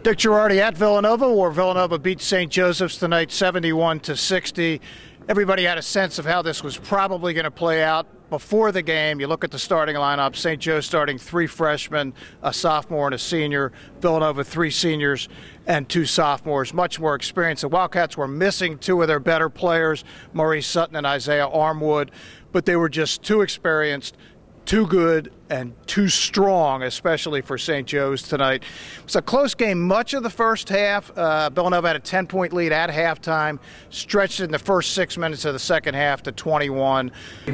Dick Girardi at Villanova, where Villanova beat St. Joseph's tonight 71-60. Everybody had a sense of how this was probably going to play out before the game. You look at the starting lineup, St. Joe's starting 3 freshmen, a sophomore and a senior. Villanova 3 seniors and 2 sophomores, much more experience. The Wildcats were missing 2 of their better players, Morisset and Isaiah Armwood, but they were just too experienced, too good, and too strong, especially for St. Joe's tonight. It was a close game much of the first half. Villanova had a 10-point lead at halftime, stretched in the first 6 minutes of the second half to 21. Yeah,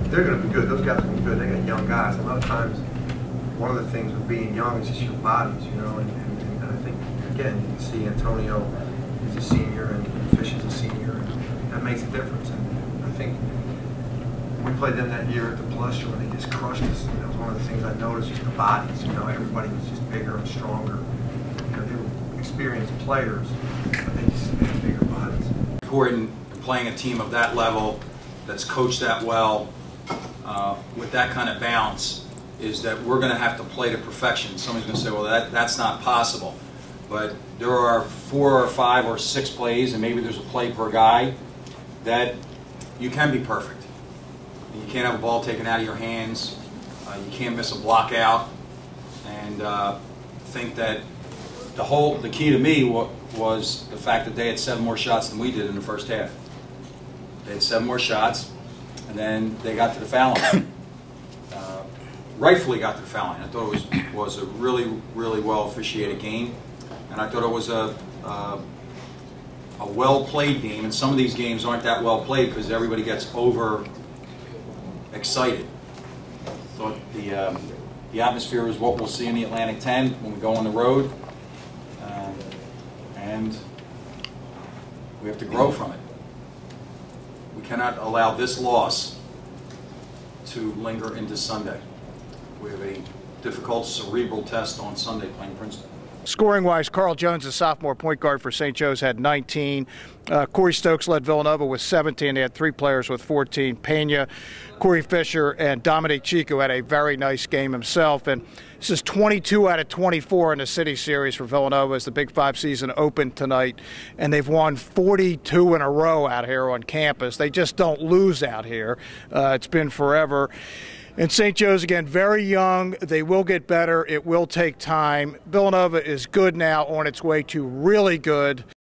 they're going to be good. Those guys are going to be good. They got young guys. A lot of times, one of the things with being young is just your bodies, and I think, again, you can see Antonio is a senior and Fish is a senior, and that makes a difference. And I think we played them that year at the Palatial, and they just crushed us. That was one of the things I noticed, just the bodies. Everybody was just bigger and stronger. They were experienced players, but they just had bigger bodies. Important playing a team of that level, that's coached that well, with that kind of bounce, is that we're going to have to play to perfection. Somebody's going to say, well, that's not possible. But there are 4 or 5 or 6 plays, and maybe there's a play per guy, that you can be perfect. You can't have a ball taken out of your hands. You can't miss a block out. And think that the key to me was the fact that they had 7 more shots than we did in the first half. They had 7 more shots, and then they got to the foul line. Rightfully got to the foul line. I thought it was a really, really well officiated game, and I thought it was a well-played game. And some of these games aren't that well played because everybody gets over excited. Thought the atmosphere is what we'll see in the Atlantic 10 when we go on the road, and we have to grow from it. We cannot allow this loss to linger into Sunday. We have a difficult cerebral test on Sunday playing Princeton. Scoring-wise, Carl Jones, the sophomore point guard for St. Joe's, had 19. Corey Stokes led Villanova with 17. They had 3 players with 14. Pena, Corey Fisher, and Dominic Chico had a very nice game himself. And this is 22 out of 24 in the City Series for Villanova as the Big 5 season opened tonight. And they've won 42 in a row out here on campus. They just don't lose out here. It's been forever. And St. Joe's, again, very young. They will get better. It will take time. Villanova is good now, on its way to really good.